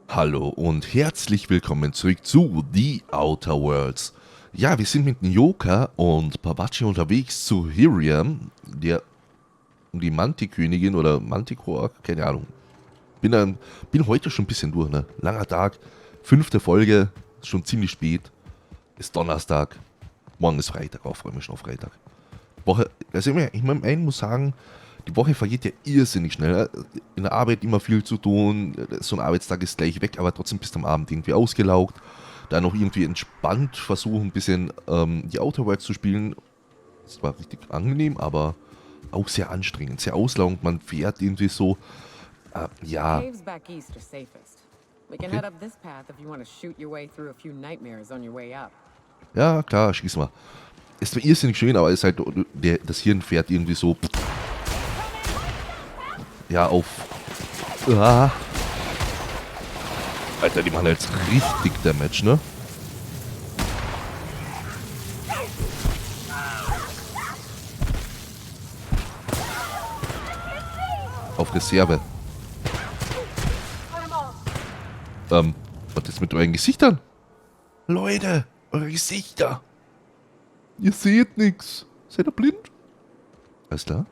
Hallo und herzlich willkommen zurück zu The Outer Worlds. Ja, wir sind mit Nyoka und Babachi unterwegs zu Hiriam, der die Mantikönigin oder Manticore, keine Ahnung. Bin heute schon ein bisschen durch, ne? Langer Tag, 5. Folge, ist schon ziemlich spät, ist Donnerstag, morgen ist Freitag, auch freue mich schon auf Freitag. Woche, also ich muss sagen, die Woche vergeht ja irrsinnig schnell. In der Arbeit immer viel zu tun, so ein Arbeitstag ist gleich weg, aber trotzdem bist du am Abend irgendwie ausgelaugt. Dann noch irgendwie entspannt versuchen, ein bisschen die Outer Worlds zu spielen. Das war richtig angenehm, aber auch sehr anstrengend, sehr auslaugend. Man fährt irgendwie so, The ja, caves back east are safest. We can okay. head up this path if you want to shoot your way through a few nightmares on your way up. Ja, klar, schieß mal. Es war irrsinnig schön, aber es ist halt, das Hirn fährt irgendwie so, ja, auf, ah. Alter, die machen jetzt richtig Damage, ne? Auf Reserve. Was ist mit euren Gesichtern? Leute, eure Gesichter. Ihr seht nix. Seid ihr blind? Alles klar.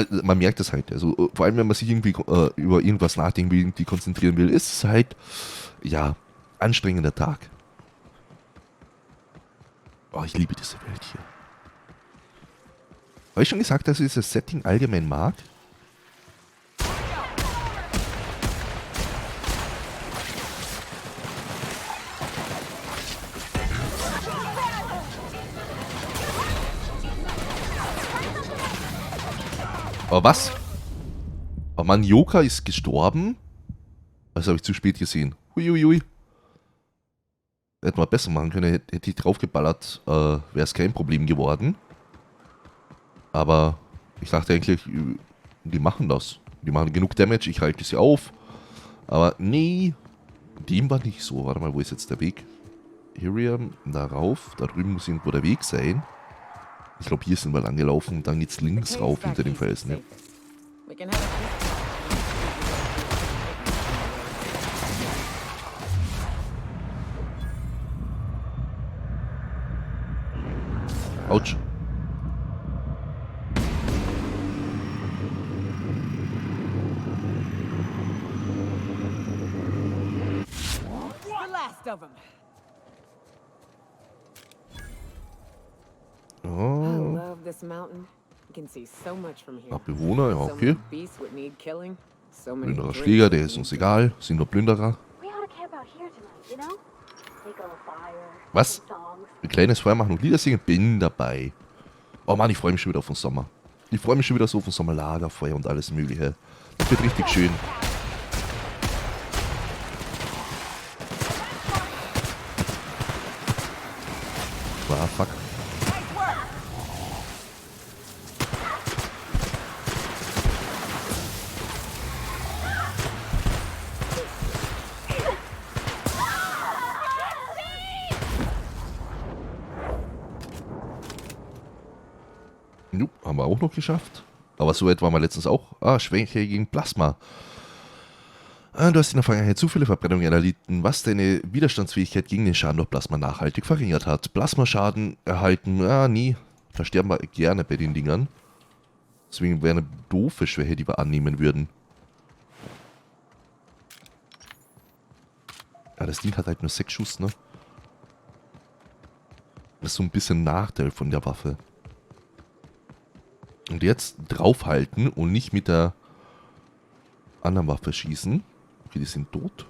Man merkt das halt. Also, vor allem, wenn man sich irgendwie über irgendwas nachdenken will, irgendwie konzentrieren will, ist es halt, ja, anstrengender Tag. Oh, ich liebe diese Welt hier. Habe ich schon gesagt, dass ich das Setting allgemein mag? Aber was? Oh Mann, Joka ist gestorben? Das habe ich zu spät gesehen. Huiuiui. Hätten wir besser machen können. Hätte ich draufgeballert, wäre es kein Problem geworden. Aber ich dachte eigentlich, die machen das. Die machen genug Damage, ich halte sie auf. Aber nee, dem war nicht so. Warte mal, wo ist jetzt der Weg? Hiriam, da rauf. Da drüben muss irgendwo der Weg sein. Ich glaube, hier sind wir lang gelaufen und dann geht's The links caves rauf back hinter dem east are Felsen. Ja. safest. We can head up this path. Autsch. The last of them. I Oh, love this mountain. You can see so much from here. Bewohner, ja, So okay. many beasts would need killing. So many Plünderer drinks Schläger, der would ist need uns egal. Sind nur Plünderer. We ought to camp out here tonight, you know? Make a fire, Was? some songs. Ein kleines Feuer machen und Lieder singen? Bin dabei. Oh Mann, ich freue mich schon wieder auf den Sommer. Ich freue mich schon wieder so auf den Sommer. Lagerfeuer und alles mögliche. Das wird richtig schön. Ah, fuck. Jupp, haben wir auch noch geschafft. Aber so etwa waren wir letztens auch. Schwäche gegen Plasma. Du hast in der Vergangenheit zu viele Verbrennungen erlitten, was deine Widerstandsfähigkeit gegen den Schaden durch Plasma nachhaltig verringert hat. Plasmaschaden erhalten, nie. Da sterben wir gerne bei den Dingern. Deswegen wäre eine doofe Schwäche, die wir annehmen würden. Ja, das Ding hat halt nur 6 Schuss, ne? Das ist so ein bisschen Nachteil von der Waffe. Und jetzt draufhalten und nicht mit der anderen Waffe schießen. Okay, die sind tot.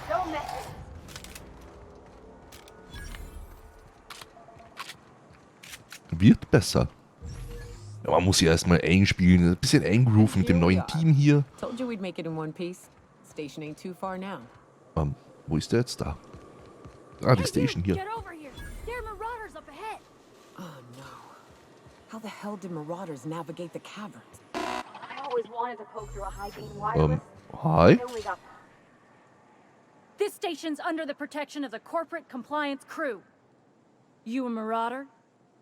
Don't mess with Wird besser. Ja, man muss ja erstmal einspielen, ein bisschen eingrooven mit dem neuen Team hier. Told you we'd make it in one piece. Station ain't too far now. Wo ist der jetzt da? Ah, die Station hier. Get over here. There are marauders up ahead. Oh no. How the hell did marauders navigate the caverns? I always wanted to poke through a high-gain wireless. Hi. I only got This station's under the protection of the corporate compliance crew. You a marauder?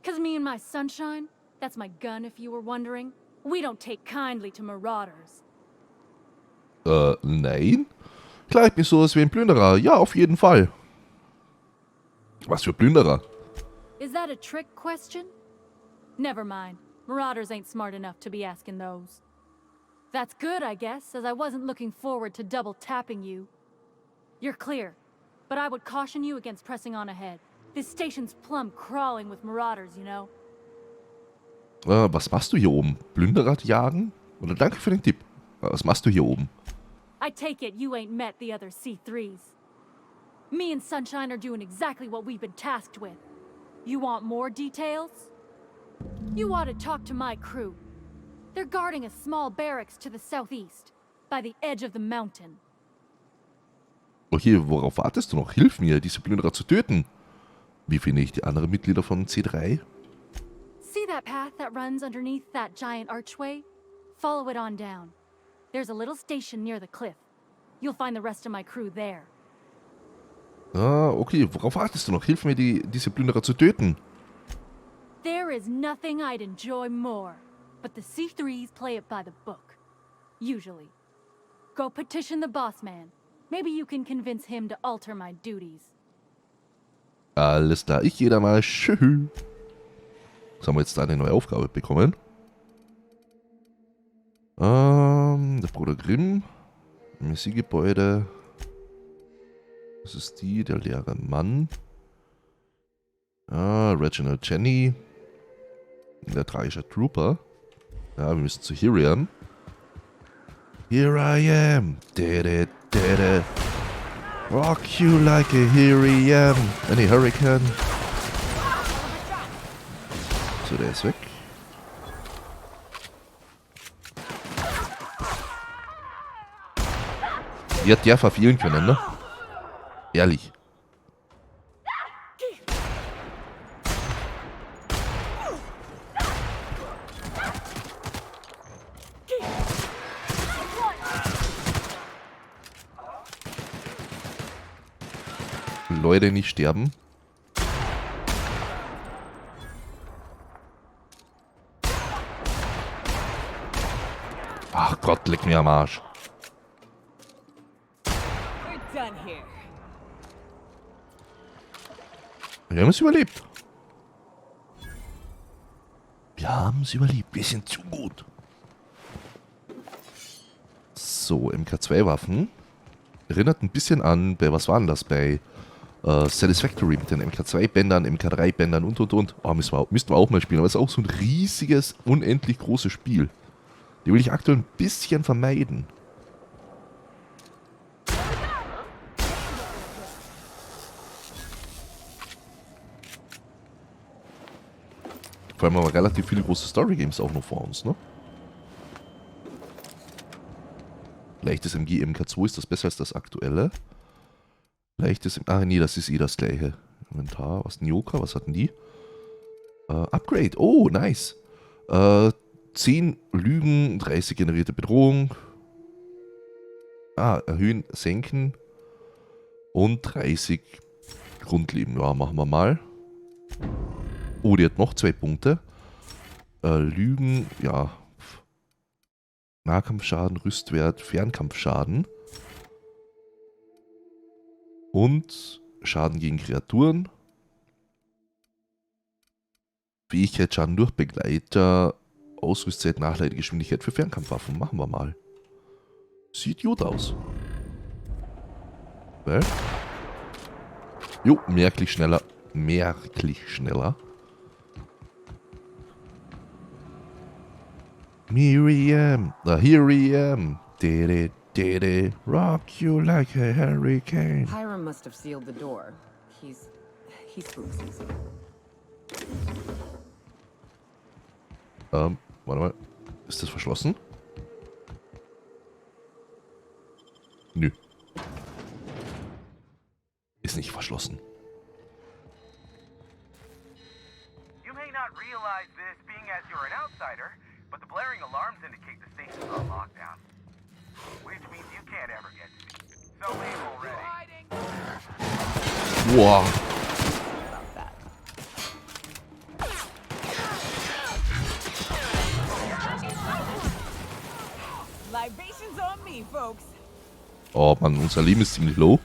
'Cause me and my sunshine, that's my gun if you were wondering, we don't take kindly to marauders. Nein? Kleidet mich so aus wie ein Plünderer. Ja, auf jeden Fall. Was für Plünderer? Is that a trick question? Never mind. Marauders ain't smart enough to be asking those. That's good, I guess, as I wasn't looking forward to double tapping you. You're clear, but I would caution you against pressing on ahead. This station's plumb crawling with marauders, you know? Was machst du hier oben? Plünderer jagen? Oder danke für den Tipp. Was machst du hier oben? I take it you ain't met the other C3s. Me and Sunshine are doing exactly what we've been tasked with. You want more details? You ought to talk to my crew. They're guarding a small barracks to the southeast, by the edge of the mountain. Okay, worauf wartest du noch? Hilf mir, diese Plünderer zu töten. Wie finde ich die anderen Mitglieder von C3? See that path that runs underneath that giant archway? Follow it on down. There's a little station near the cliff. You'll find the rest of my crew there. Ah, okay, worauf wartest du noch? Hilf mir, diese Plünderer zu töten. There is nothing I'd enjoy more, but the C3s play it by the book. Usually. Go petition the boss man. Maybe you can convince him to alter my duties. Alles klar, ich gehe da mal. Tschüss. Was haben wir jetzt da eine neue Aufgabe bekommen? Der Bruder Grimm. Messiegebäude. Das ist die, der leere Mann. Reginald Jenny. Der tragische Trooper. Ja, wir müssen zu Hiriam. Here I am. Dede, dede. Rock you like a Hiriam. Any Hurricane. So, der ist weg. Die hat der verfehlen können, ne? Ehrlich. Leute, nicht sterben. Ach Gott, leck mir am Arsch. We're done here. Wir haben es überlebt. Wir haben es überlebt. Wir sind zu gut. So, MK2-Waffen. Erinnert ein bisschen an, was war denn das bei Satisfactory mit den MK2-Bändern, MK3-Bändern und. Oh, müssten wir auch mal spielen. Aber es ist auch so ein riesiges, unendlich großes Spiel. Die will ich aktuell ein bisschen vermeiden. Vor allem haben wir relativ viele große Story-Games auch noch vor uns, ne? Leichtes MG MK2 ist das besser als das aktuelle. Leichtes... Ah, nee, das ist eh das gleiche. Inventar, was ist ein Joker? Was hatten die? Upgrade. Oh, nice. 10 Lügen, 30 generierte Bedrohung. Erhöhen, senken. Und 30 Grundleben. Ja, machen wir mal. Oh, die hat noch 2 Punkte. Lügen, ja. Nahkampfschaden, Rüstwert, Fernkampfschaden. Und Schaden gegen Kreaturen. Fähigkeitsschaden durch Begleiter. Ausrüstzeit, Nachladegeschwindigkeit für Fernkampfwaffen. Machen wir mal. Sieht gut aus. Jo, merklich schneller. Merklich schneller. Miriam, here I am. Dede, dede, rock you like a hurricane. Hiram must have sealed the door. He's spooks easy. Warte mal. Ist das verschlossen? Nö. Ist nicht verschlossen. You may not realize this being as you're an outsider, but the blaring alarms indicate the station's on lockdown. Which means you can't ever get to me. So leave already. Boah. About that. Libations on me, folks. Oh Mann, unser Leben ist ziemlich low.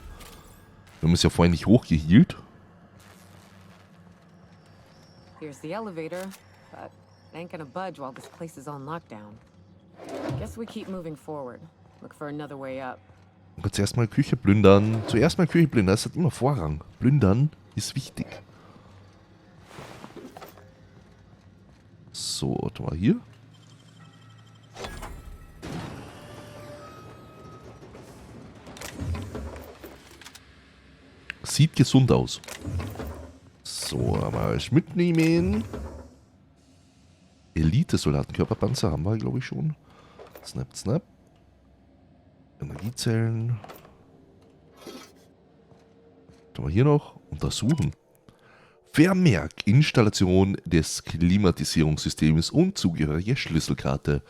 Wir haben es ja vorhin nicht hochgehielt. Here's the elevator, but it ain't gonna budge while this place is on lockdown. Guess we keep moving forward. Look for another way up. Und zuerst mal Küche plündern. Zuerst mal Küche plündern, das hat immer Vorrang. Plündern ist wichtig. So, warte mal hier. Sieht gesund aus. So, mal mitnehmen. Elite-Soldatenkörperpanzer haben wir, glaube ich, schon. Snap, snap. Energiezellen. Was haben wir hier noch? Untersuchen. Vermerk, Installation des Klimatisierungssystems und zugehörige Schlüsselkarte.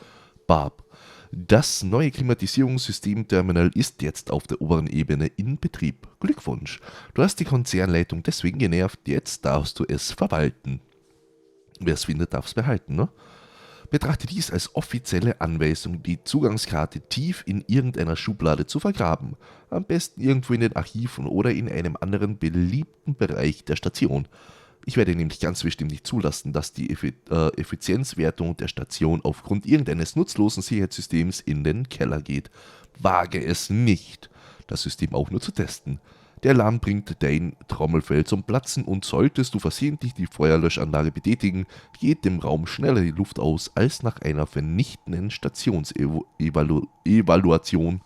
BAB. Das neue Klimatisierungssystem-Terminal ist jetzt auf der oberen Ebene in Betrieb. Glückwunsch. Du hast die Konzernleitung deswegen genervt, jetzt darfst du es verwalten. Wer es findet, darf es behalten, ne? Betrachte dies als offizielle Anweisung, die Zugangskarte tief in irgendeiner Schublade zu vergraben. Am besten irgendwo in den Archiven oder in einem anderen beliebten Bereich der Station. Ich werde nämlich ganz bestimmt nicht zulassen, dass die Effizienzwertung der Station aufgrund irgendeines nutzlosen Sicherheitssystems in den Keller geht. Wage es nicht, das System auch nur zu testen. Der Alarm bringt dein Trommelfell zum Platzen und solltest du versehentlich die Feuerlöschanlage betätigen, geht dem Raum schneller die Luft aus als nach einer vernichtenden Stationsevaluation.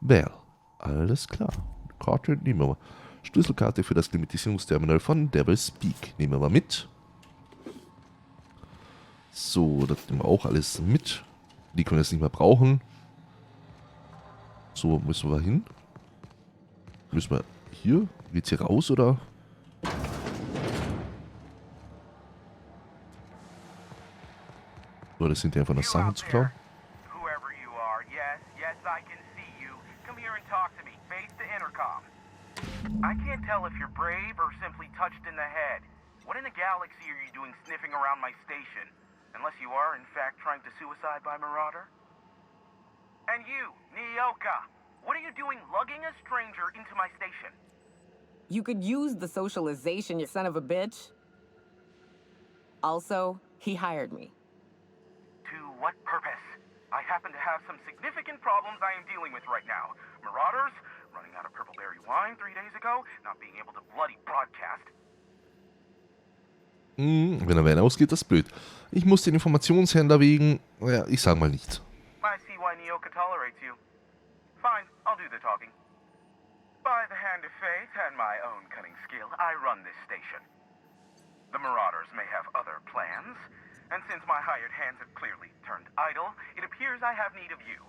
Well, alles klar. Karte nehmen wir mal. Schlüsselkarte für das Klimatisierungsterminal von Devil's Peak. Nehmen wir mal mit. So, das nehmen wir auch alles mit. Die können wir jetzt nicht mehr brauchen. So, müssen wir hin. Müssen wir hier? Geht's hier raus, oder? Oder sind die einfach noch Sachen zu klauen? Whoever you are, yes, I can see you. Come here and talk to me. Face the intercom. I can't tell if you're brave or simply touched in the head. What in the galaxy are you doing sniffing around my station? Unless you are, in fact, trying to suicide by Marauder? And you, Nyoka, what are you doing lugging a stranger into my station? You could use the socialization, you son of a bitch. Also, he hired me. To what purpose? I happen to have some significant problems I am dealing with right now. Marauders, running out of purple berry wine 3 days ago, not being able to bloody broadcast. Wenn er Wein ausgeht, das ist blöd. Ich muss den Informationshändler wegen... Ja, ich sag mal nichts. I see why Nyoka tolerates you. Fine, I'll do the talking. By the hand of fate and my own cunning skill, I run this station. The Marauders may have other plans, and since my hired hands have clearly turned idle, it appears I have need of you.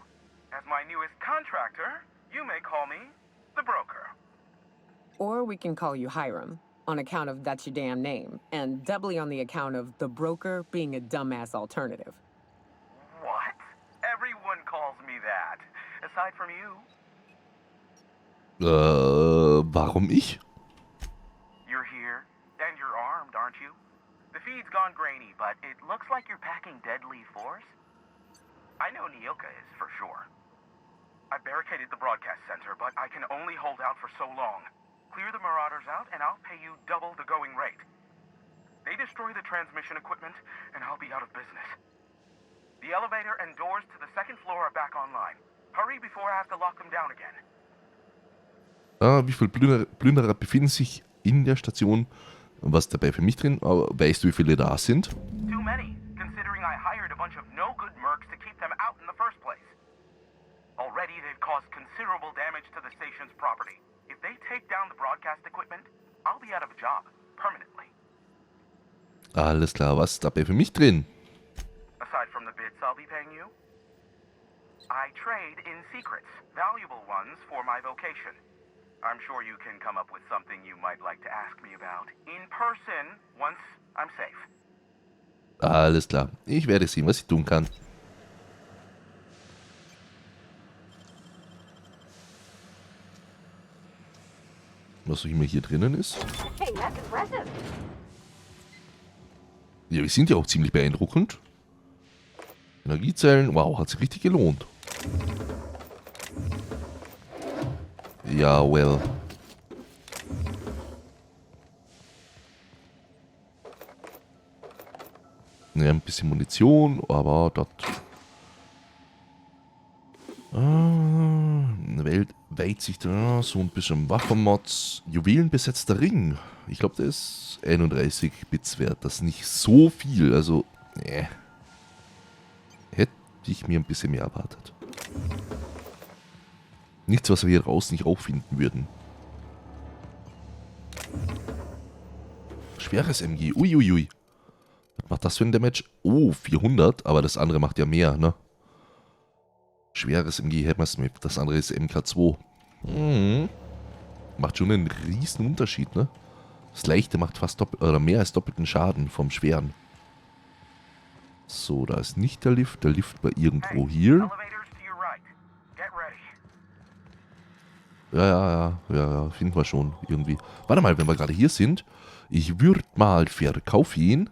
As my newest contractor, you may call me the broker. Or we can call you Hiram, on account of that's your damn name, and doubly on the account of the broker being a dumbass alternative. What? Everyone calls me that, aside from you. Warum ich? You're here, and you're armed, aren't you? The feed's gone grainy, but it looks like you're packing deadly force. I know Nyoka is, for sure. I barricaded the broadcast center, but I can only hold out for so long. Clear the Marauders out, and I'll pay you double the going rate. They destroy the transmission equipment, and I'll be out of business. The elevator and doors to the second floor are back online. Hurry before I have to lock them down again. Wie viele Plünderer befinden sich in der Station? Was ist dabei für mich drin? Weißt du, wie viele da sind? Too many, considering I hired a bunch of no-good mercs to keep them out in the first place. Already, they've caused considerable damage to the station's property. If they take down the broadcast equipment, I'll be out of a job, permanently. Alles klar, was ist dabei für mich drin? Aside from the bits I'll be paying you, I trade in secrets, valuable ones for my vocation. I'm sure you can come up with something you might like to ask me about in person once I'm safe. Alles klar, ich werde sehen, was ich tun kann. Was auch immer hier drinnen ist. Hey, that's impressive. Ja, wir sind ja auch ziemlich beeindruckend. Energiezellen, wow, hat sich richtig gelohnt. Ja, well. Ja, ein bisschen Munition, aber das... Welt Weitsicht, so ein bisschen Waffenmods. Juwelenbesetzter Ring. Ich glaube, der ist 31 Bits wert. Das ist nicht so viel. Also, hätte ich mir ein bisschen mehr erwartet. Nichts, was wir hier raus nicht auch finden würden. Schweres MG. Uiuiui. Was macht das für ein Damage? Oh, 400. Aber das andere macht ja mehr, ne? Schweres MG Hammersmith. Das andere ist MK2. Macht schon einen riesen Unterschied, ne? Das leichte macht fast doppelt oder mehr als doppelten Schaden vom schweren. So, da ist nicht der Lift. Der Lift war irgendwo hier. Ja, finden wir schon irgendwie. Warte mal, wenn wir gerade hier sind. Ich würde mal verkaufen.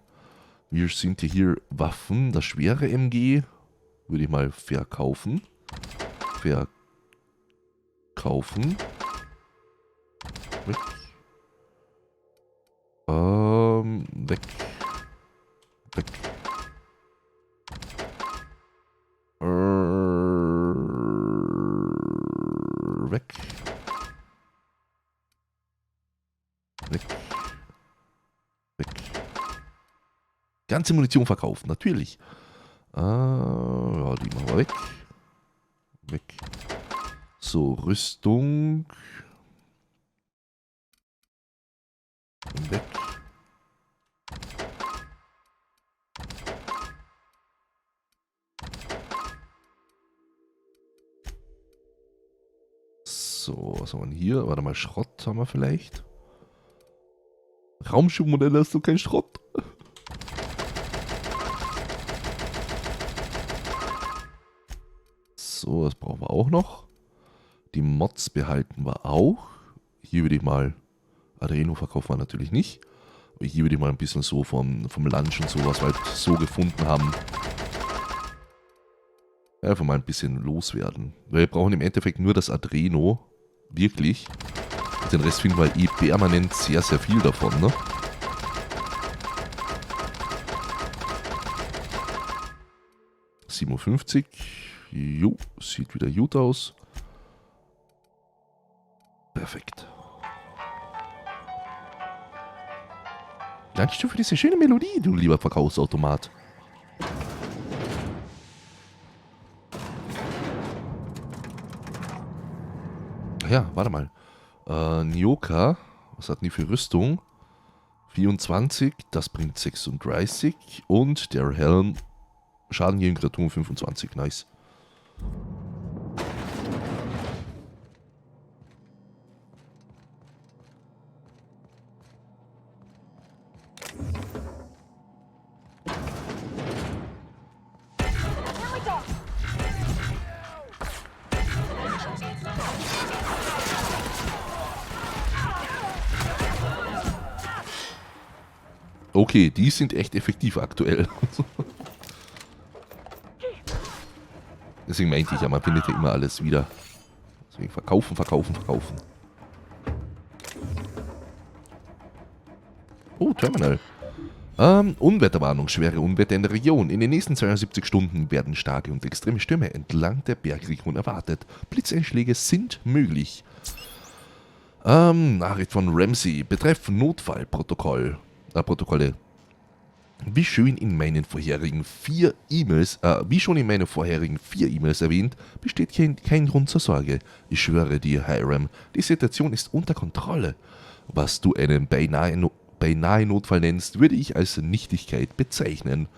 Wir sind hier Waffen. Das schwere MG würde ich mal verkaufen. Verkaufen. Weg. Weg. Weg. Weg. Weg. Weg. Ganze Munition verkaufen, natürlich. Ja, die machen wir weg. Weg. So, Rüstung. Weg. So, was haben wir hier? Warte mal, Schrott haben wir vielleicht. Raumschiffmodelle hast du kein Schrott. So, das brauchen wir auch noch. Die Mods behalten wir auch. Hier würde ich mal... Adreno verkaufen wir natürlich nicht. Aber hier würde ich mal ein bisschen so vom Lunch und sowas halt so gefunden haben. Einfach mal ein bisschen loswerden. Weil wir brauchen im Endeffekt nur das Adreno. Wirklich. Den Rest finden wir eh permanent sehr, sehr viel davon, ne? $57. Jo, sieht wieder gut aus. Perfekt. Dankeschön für diese schöne Melodie, du lieber Verkaufsautomat. Ja, warte mal. Nyoka, was hat die für Rüstung? 24, das bringt 36. Und der Helm, Schaden gegen Kreaturen 25, nice. Okay, die sind echt effektiv aktuell. Deswegen meinte ich ja, man findet ja immer alles wieder. Deswegen verkaufen, verkaufen, verkaufen. Oh, Terminal. Unwetterwarnung, schwere Unwetter in der Region. In den nächsten 72 Stunden werden starke und extreme Stürme entlang der Bergregion erwartet. Blitzeinschläge sind möglich. Nachricht von Ramsey. Betreff Notfallprotokoll. Protokolle. Wie schon in meinen vorherigen 4 E-Mails erwähnt, besteht kein Grund zur Sorge. Ich schwöre dir, Hiram, die Situation ist unter Kontrolle. Was du einen beinahe Notfall nennst, würde ich als Nichtigkeit bezeichnen.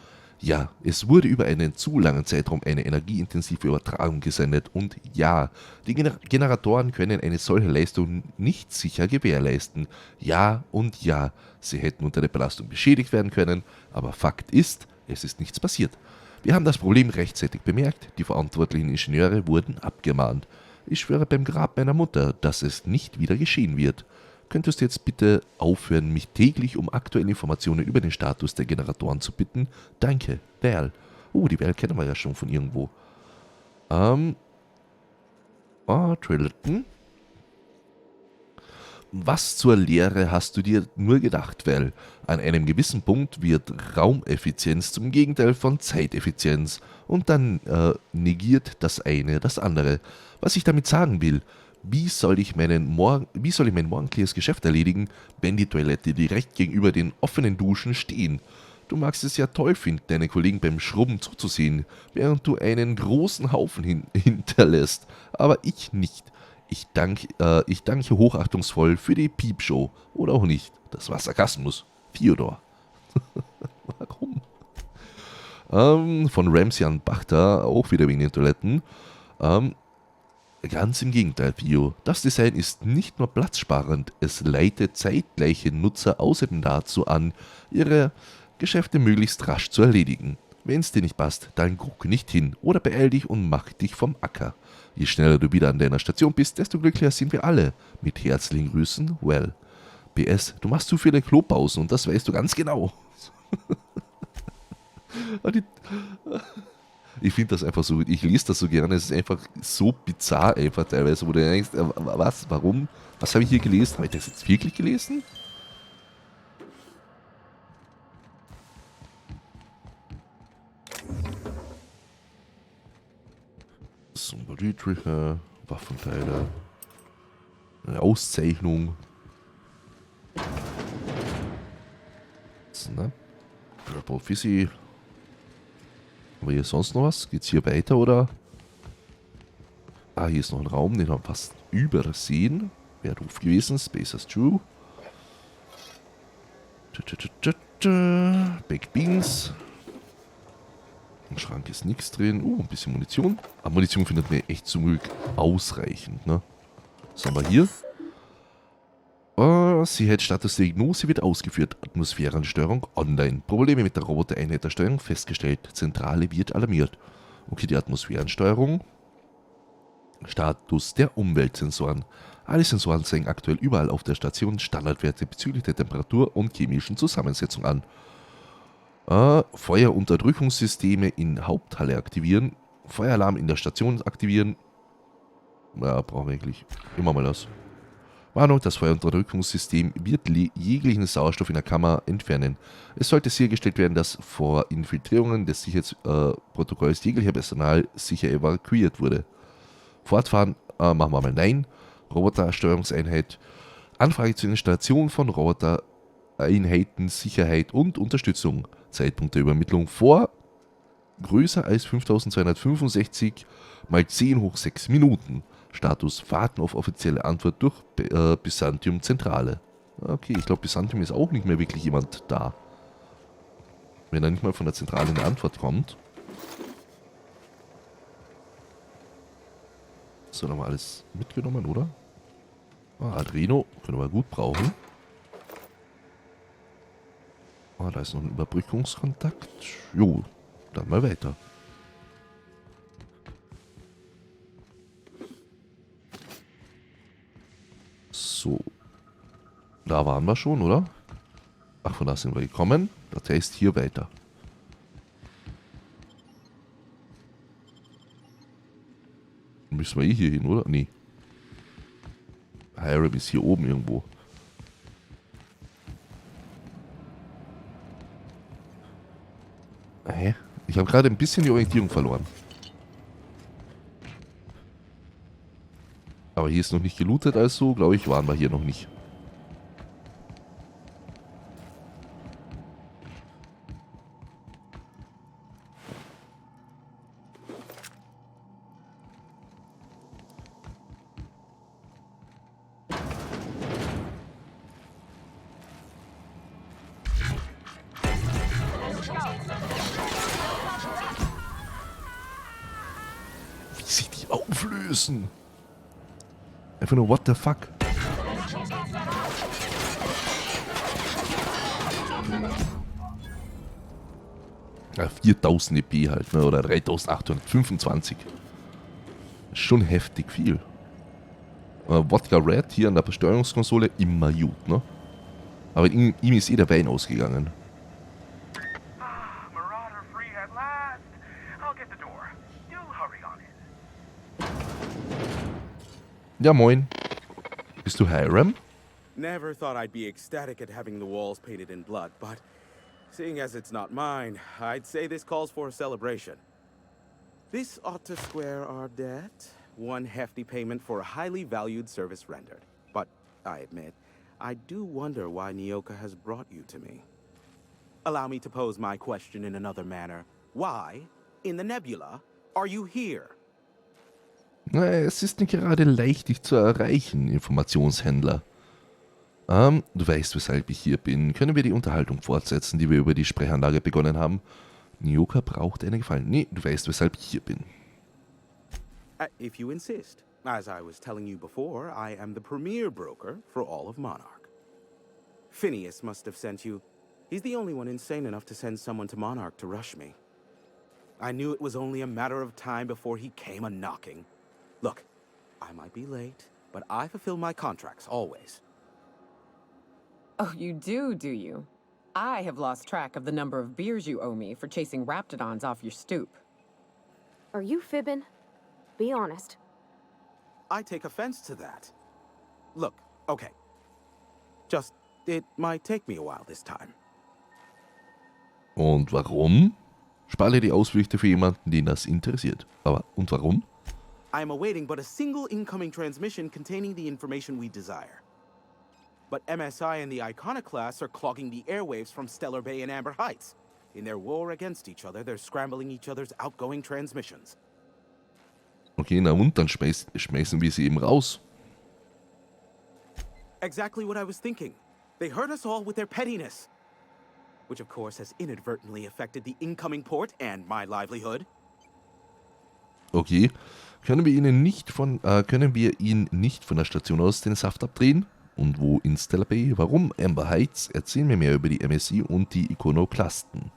Ja, es wurde über einen zu langen Zeitraum eine energieintensive Übertragung gesendet und ja, die Generatoren können eine solche Leistung nicht sicher gewährleisten. Ja und ja, sie hätten unter der Belastung beschädigt werden können, aber Fakt ist, es ist nichts passiert. Wir haben das Problem rechtzeitig bemerkt, die verantwortlichen Ingenieure wurden abgemahnt. Ich schwöre beim Grab meiner Mutter, dass es nicht wieder geschehen wird. Könntest du jetzt bitte aufhören, mich täglich um aktuelle Informationen über den Status der Generatoren zu bitten? Danke, Val. Oh, die Val kennen wir ja schon von irgendwo. Toiletten. Was zur Lehre hast du dir nur gedacht, Val? An einem gewissen Punkt wird Raumeffizienz zum Gegenteil von Zeiteffizienz und dann negiert das eine das andere. Was ich damit sagen will, wie soll ich mein morgendliches Geschäft erledigen, wenn die Toilette direkt gegenüber den offenen Duschen stehen? Du magst es ja toll finden, deine Kollegen beim Schrubben zuzusehen, während du einen großen Haufen hinterlässt, aber ich nicht. Ich danke hochachtungsvoll für die Piepshow. Oder auch nicht. Das war Sarkasmus. Theodor. Warum? Von Ramsey an Bachter, auch wieder wegen den Toiletten. Ganz im Gegenteil, Theo. Das Design ist nicht nur platzsparend, es leitet zeitgleiche Nutzer außerdem dazu an, ihre Geschäfte möglichst rasch zu erledigen. Wenn es dir nicht passt, dann guck nicht hin oder beeil dich und mach dich vom Acker. Je schneller du wieder an deiner Station bist, desto glücklicher sind wir alle. Mit herzlichen Grüßen, Well. PS, du machst zu viele Klopausen und das weißt du ganz genau. Ich finde das einfach so, ich lese das so gerne, es ist einfach so bizarr einfach teilweise, wo du denkst, was, warum, was habe ich hier gelesen? Habe ich das jetzt wirklich gelesen? Batterietricher, Waffenteile, eine Auszeichnung. Ne? Purple Fizzy. Aber hier sonst noch was? Geht's hier weiter oder? Ah, hier ist noch ein Raum, den haben wir fast übersehen. Wäre doof gewesen. Space as True. Baked Beans. Im Schrank ist nichts drin. Ein bisschen Munition. Aber Munition findet mir echt zum Glück ausreichend. Ne? Was haben wir hier? Sicherheitsstatus der Diagnose wird ausgeführt. Atmosphärensteuerung online. Probleme mit der Robotereinheit-Steuerung festgestellt. Zentrale wird alarmiert. Okay, die Atmosphärensteuerung. Status der Umweltsensoren. Alle Sensoren zeigen aktuell überall auf der Station Standardwerte bezüglich der Temperatur und chemischen Zusammensetzung an. Feuerunterdrückungssysteme in Haupthalle aktivieren. Feueralarm in der Station aktivieren. Ja, brauchen wir eigentlich immer mal das. Warnung, das Feuerunterdrückungssystem wird jeglichen Sauerstoff in der Kammer entfernen. Es sollte sichergestellt werden, dass vor Infiltrierungen des Sicherheitsprotokolls jeglicher Personal sicher evakuiert wurde. Fortfahren, machen wir mal Nein. Robotersteuerungseinheit. Anfrage zur Installation von Robotereinheiten, Sicherheit und Unterstützung. Zeitpunkt der Übermittlung vor größer als 5265 mal 10 hoch 6 Minuten. Status warten auf offizielle Antwort durch Byzantium Zentrale. Okay, ich glaube Byzantium ist auch nicht mehr wirklich jemand da. Wenn da nicht mal von der Zentrale eine Antwort kommt. So, haben wir alles mitgenommen, oder? Adreno können wir gut brauchen. Da ist noch ein Überbrückungskontakt. Jo, dann mal weiter. So. Da waren wir schon, oder? Ach, von da sind wir gekommen. Das heißt hier weiter. Müssen wir hier hin, oder? Nee. Hiram ist hier oben irgendwo. Hä? Ich habe gerade ein bisschen die Orientierung verloren. Aber hier ist noch nicht gelootet, also glaube ich, waren wir hier noch nicht. Wie sich die auflösen. Einfach nur, what the fuck? Ja, 4000 EP halt, ne? Oder 3825. Schon heftig viel. Wodka Red hier an der Steuerungskonsole immer gut, ne? Aber ihm ist der Wein ausgegangen. Marauder free at last. I'll get the door. Do hurry on it. Ja, moin. Bist du Hiram? Never thought I'd be ecstatic at having the walls painted in blood, but seeing as it's not mine, I'd say this calls for a celebration. This ought to square our debt. One hefty payment for a highly valued service rendered. But I admit, I do wonder why Nyoka has brought you to me. Allow me to pose my question in another manner. Why, in the nebula, are you here? Na, es ist nicht gerade leicht, dich zu erreichen, Informationshändler. Du weißt, weshalb ich hier bin. Können wir die Unterhaltung fortsetzen, die wir über die Sprechanlage begonnen haben? Nyoka braucht einen Gefallen. Nee, du weißt, weshalb ich hier bin. If you insist. As I was telling you before, I am the premier broker for all of Monarch. Phineas must have sent you. He's the only one insane enough to send someone to Monarch to rush me. I knew it was only a matter of time before he came a-knocking. Look, I might be late, but I fulfill my contracts, always. Oh, you do you? I have lost track of the number of beers you owe me for chasing raptidons off your stoop. Are you fibbing? Be honest. I take offense to that. Look, okay. Just, it might take me a while this time. Und warum? Spare die Ausflüchte für jemanden, den das interessiert. Aber, und warum? I am awaiting but a single incoming transmission containing the information we desire. But MSI and the Iconoclasts are clogging the airwaves from Stellar Bay and Amber Heights. In their war against each other, they're scrambling each other's outgoing transmissions. Okay, na und, dann schmeißen wir sie eben raus. Exactly what I was thinking. They hurt us all with their pettiness. Which of course has inadvertently affected the incoming port and my livelihood. Okay, können wir ihn nicht von der Station aus den Saft abdrehen? Und wo in Stellar Bay? Warum Amber Heights? Erzähl mir mehr über die MSI und die Ikonoclasten.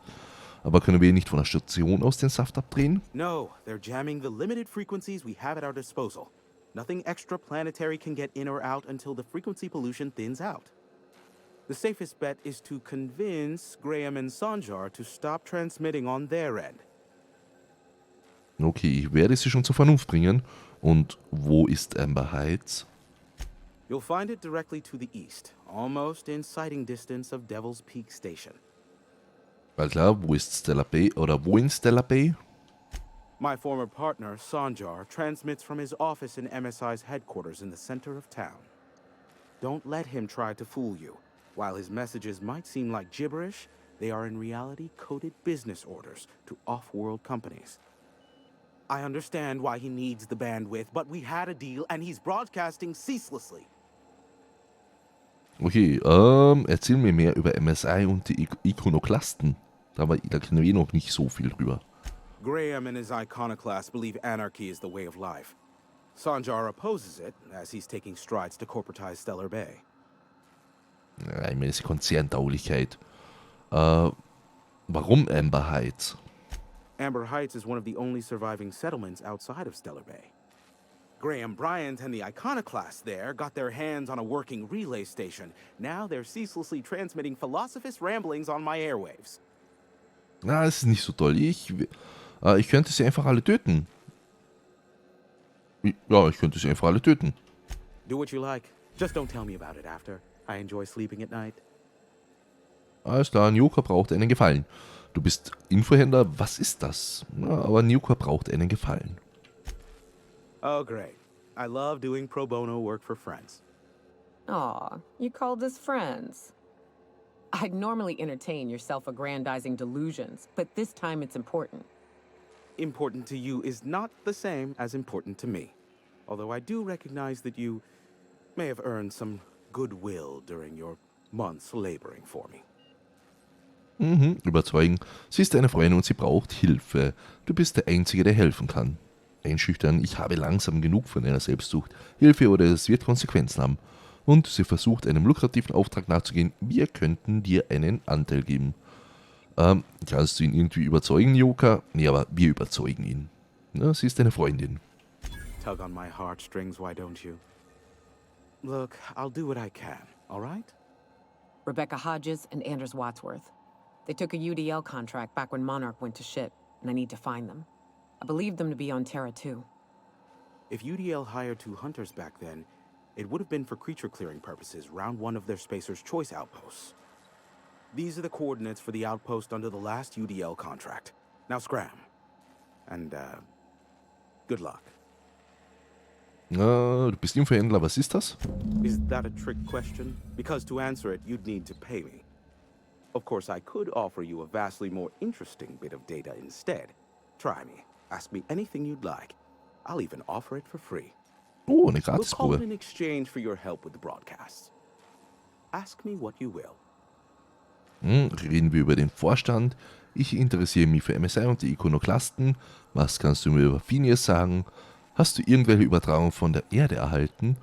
Aber können wir ihn nicht von der Station aus den Saft abdrehen? No, they're jamming the limited frequencies we have at our disposal. Nothing extraplanetary can get in or out until the frequency pollution thins out. The safest bet is to convince Graham and Sanjar to stop transmitting on their end. Okay, ich werde sie schon zur Vernunft bringen. Und wo ist Amber Heights? You'll find it directly to the east, almost in sighting distance of Devil's Peak Station. Weil klar, wo ist Stellar Bay oder wo in Stellar Bay? My former partner, Sanjar, transmits from his office in MSI's headquarters in the center of town. Don't let him try to fool you. While his messages might seem like gibberish, they are in reality coded business orders to off-world companies. I understand why he needs the bandwidth, but we had a deal and he's broadcasting ceaselessly. Okay, erzähl mir mehr über MSI und die Ikonoclasten. Da kennen wir noch nicht so viel drüber. Graham and his Iconoclast believe anarchy is the way of life. Sanjar opposes it, as he's taking strides to corporatize Stellar Bay. Ich meine, das ist Konzerntauglichkeit. Warum Amber Heights? Amber Heights is one of the only surviving settlements outside of Stellar Bay. Graham Bryant and the Iconoclasts there got their hands on a working relay station. Now they're ceaselessly transmitting philosophist ramblings on my airwaves. Na, das ist nicht so toll. Ich könnte sie einfach alle töten. Ja, ich könnte sie einfach alle töten. Do what you like. Just don't tell me about it after. I enjoy sleeping at night. Alles klar, Nyoka braucht einen Gefallen. Du bist Infohändler, was ist das? Ja, aber Nyoka braucht einen Gefallen. Oh, great. I love doing pro bono work for friends. Aw, you called us friends. I'd normally entertain your self-aggrandizing delusions, but this time it's important. Important to you is not the same as important to me. Although I do recognize that you may have earned some goodwill during your months laboring for me. Überzeugen. Sie ist eine Freundin und sie braucht Hilfe. Du bist der Einzige, der helfen kann. Einschüchtern, ich habe langsam genug von einer Selbstsucht. Hilfe oder es wird Konsequenzen haben. Und sie versucht, einem lukrativen Auftrag nachzugehen. Wir könnten dir einen Anteil geben. Kannst du ihn irgendwie überzeugen, Nyoka? Nee, aber wir überzeugen ihn. Ja, sie ist eine Freundin. Tug on my heartstrings, why don't you? Look, I'll do what I can, all right? Rebecca Hodges and Anders Wadsworth. They took a UDL contract back when Monarch went to shit, and I need to find them. I believe them to be on Terra too. If UDL hired 2 hunters back then, it would have been for creature clearing purposes, round 1 of their Spacer's Choice outposts. These are the coordinates for the outpost under the last UDL contract. Now scram. And, good luck. Du bist Infohändler, was ist das? Is that a trick question? Because to answer it, you'd need to pay me. Of course, I could offer you a vastly more interesting bit of data instead. Try me. Ask me anything you'd like. I'll even offer it for free. Oh, eine We'll call it Gratisprobe. in exchange for your help with the broadcasts. Ask me what you will. Reden wir über den Vorstand. Ich interessiere mich für MSI und die Ikonoklasten. Was kannst du mir über Phineas sagen? Hast du irgendwelche Übertragungen von der Erde erhalten?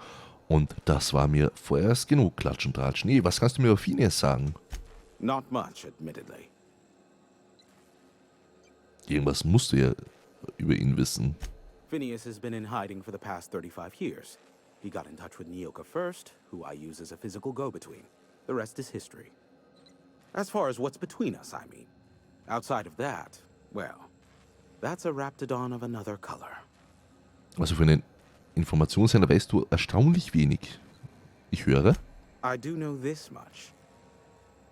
Und das war mir vorerst genug, Klatsch und Tratsch. Nee, was kannst du mir über Phineas sagen? Not much, admittedly. Irgendwas musst du ja über ihn wissen. Phineas has been in hiding for the past 35 years. He got in touch with Nyoka first, who I use as a physical go-between. The rest is history. As far as what's between us, I mean. Outside of that, well, that's a Raptidon of another color. Also für einen Informationshändler weißt du erstaunlich wenig. Ich höre. I do know this much.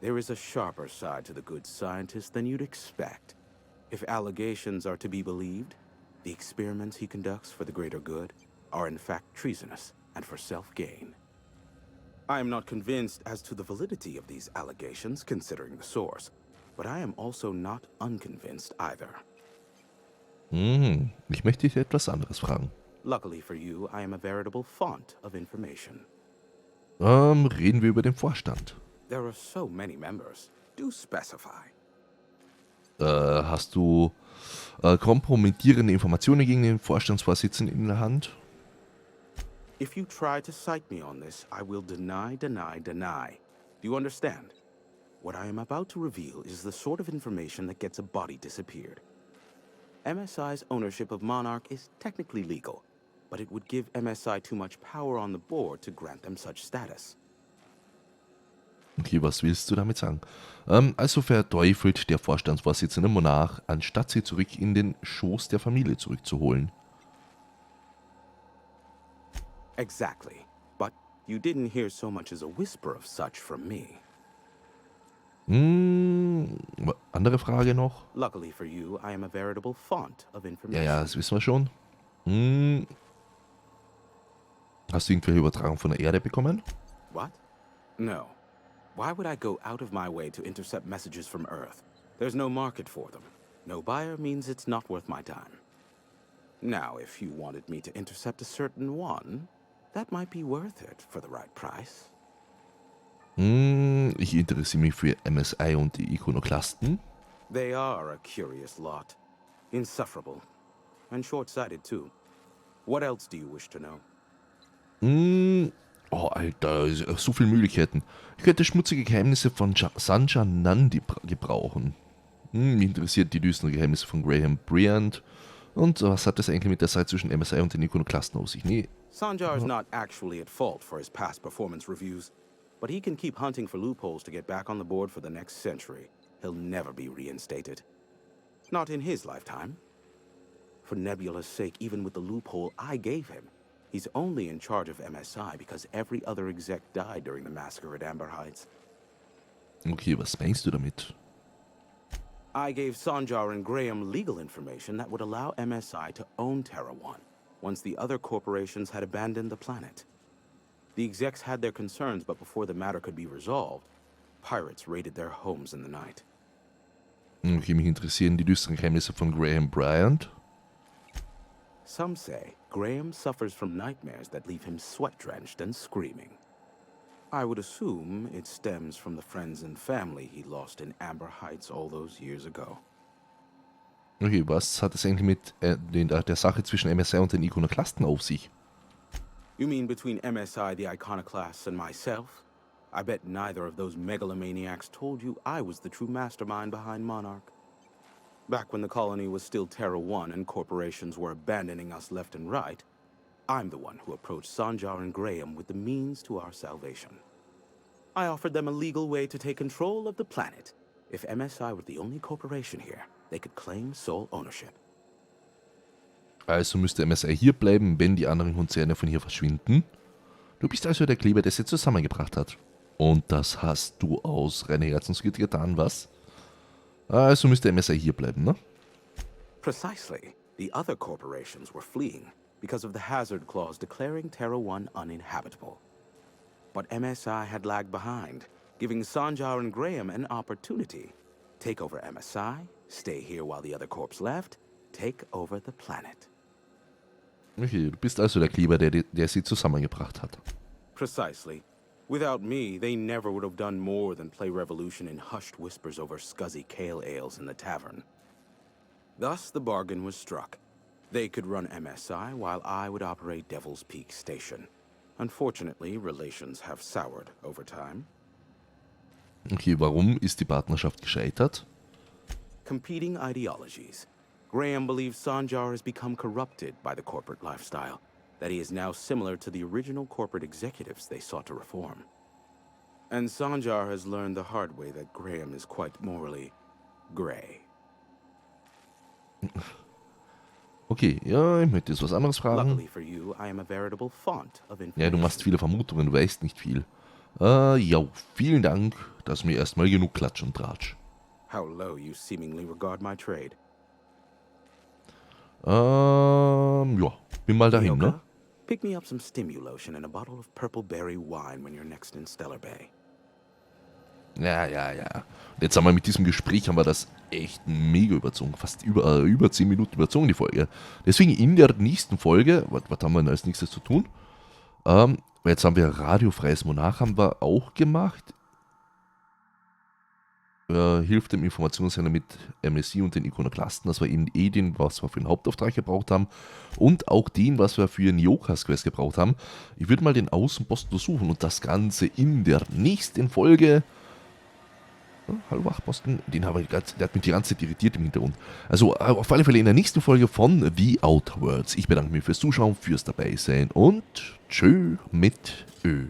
There is a sharper side to the good scientist than you'd expect. If allegations are to be believed, the experiments he conducts for the greater good are in fact treasonous and for self-gain. I am not convinced as to the validity of these allegations, considering the source, but I am also not unconvinced either. Ich möchte dich etwas anderes fragen. Luckily for you, I am a veritable font of information. Reden wir über den Vorstand. There are so many members. Do specify. Hast du kompromittierende Informationen gegen den Vorstandsvorsitzenden in der Hand? If you try to cite me on this, I will deny. Do you understand? What I am about to reveal is the sort of information that gets a body disappeared. MSI's ownership of Monarch is technically legal, but it would give MSI too much power on the board to grant them such status. Okay, was willst du damit sagen? Also verteufelt der Vorstandsvorsitzende Monarch, anstatt sie zurück in den Schoß der Familie zurückzuholen. Exactly. But you didn't hear so much as a whisper of such from me. Andere Frage noch? Luckily for you, I am a veritable font of Ja, information. das wissen wir schon. Hast du irgendwelche Übertragung von der Erde bekommen? What? No. Why would I go out of my way to intercept messages from Earth? There's no market for them. No buyer means it's not worth my time. Now, if you wanted me to intercept a certain one, that might be worth it for the right price. Ich interessiere mich für MSI und die Ikonoklasten. They are a curious lot. Insufferable. And short-sighted, too. What else do you wish to know? Oh, Alter, so viele Möglichkeiten. Ich könnte schmutzige Geheimnisse von Sanja Nandi gebrauchen. Mich interessiert die düsteren Geheimnisse von Graham Bryant. Und was hat das eigentlich mit der Zeit zwischen MSI und den Ikonoklasten auf sich? Nee. Sanjar is not actually at fault for his past performance reviews, but he can keep hunting for loopholes to get back on the board for the next century. He'll never be reinstated. Not in his lifetime. For Nebula's sake, even with the loophole I gave him, he's only in charge of MSI because every other exec died during the massacre at Amber Heights. Okay, was meinst du damit? I gave Sanjar and Graham legal information that would allow MSI to own Terra 1, once the other corporations had abandoned the planet. The execs had their concerns, but before the matter could be resolved, pirates raided their homes in the night. Okay, mich interessieren die düsteren Geheimnisse von Graham Bryant. Some say Graham suffers from nightmares that leave him sweat-drenched and screaming. I would assume it stems from the friends and family he lost in Amber Heights all those years ago. Okay, was hat es eigentlich mit der Sache zwischen MSI und den Ikonoklasten auf sich? You mean between MSI, the Iconoclasts, and myself? I bet neither of those megalomaniacs told you I was the true mastermind behind Monarch. Back when the colony was still Terra 1 and corporations were abandoning us left and right, I'm the one who approached Sanjar and Graham with the means to our salvation. I offered them a legal way to take control of the planet. If MSI were the only corporation here, they could claim sole ownership. Also müsste MSI hier bleiben, wenn die anderen Konzerne von hier verschwinden. Du bist also der Kleber, der sie zusammengebracht hat. Und das hast du aus reiner Herzensgüte getan, was? Also müsste MSI hier bleiben, ne? Precisely. The other corporations were fleeing because of the hazard clause declaring Terra 1 uninhabitable. But MSI had lagged behind, giving Sanjar and Graham an opportunity. Take over MSI, stay here while the other corps left, take over the planet. Okay, du bist also der Kleber, der sie zusammengebracht hat. Precisely. Without me, they never would have done more than play Revolution in hushed whispers over scuzzy kale ales in the tavern. Thus, the bargain was struck. They could run MSI while I would operate Devil's Peak Station. Unfortunately, relations have soured over time. Okay, warum ist die Partnerschaft gescheitert? Competing ideologies. Graham believes Sanjar has become corrupted by the corporate lifestyle, that he is now similar to the original corporate executives they sought to reform. And Sanjar has learned the hard way that Graham is quite morally gray. Okay, ja, ich möchte jetzt was anderes fragen. Luckily for you, I am a veritable font of information. Ja, du machst viele Vermutungen, du weißt nicht viel. Ja, vielen Dank, dass mir erstmal genug Klatsch und Tratsch. How low you seemingly regard my trade. Ja, bin mal dahin, ne? Pick me up some Stimulotion and a bottle of purple berry wine when you're next in Stellar Bay. Ja. Und jetzt haben wir mit diesem Gespräch haben wir das echt mega überzogen. Fast über 10 Minuten überzogen, die Folge. Deswegen in der nächsten Folge, was haben wir denn als nächstes zu tun? Jetzt haben wir Radiofreies Monarch haben wir auch gemacht. Hilft dem Informationshändler mit MSI und den Ikonoklasten. Das war eben den, was wir für den Hauptauftrag gebraucht haben. Und auch den, was wir für Nyokas Quest gebraucht haben. Ich würde mal den Außenposten untersuchen und das Ganze in der nächsten Folge. Hallo Wachposten, der hat mich die ganze Zeit irritiert im Hintergrund. Also auf alle Fälle in der nächsten Folge von The Outer Worlds. Ich bedanke mich fürs Zuschauen, fürs Dabeisein und tschö mit Ö.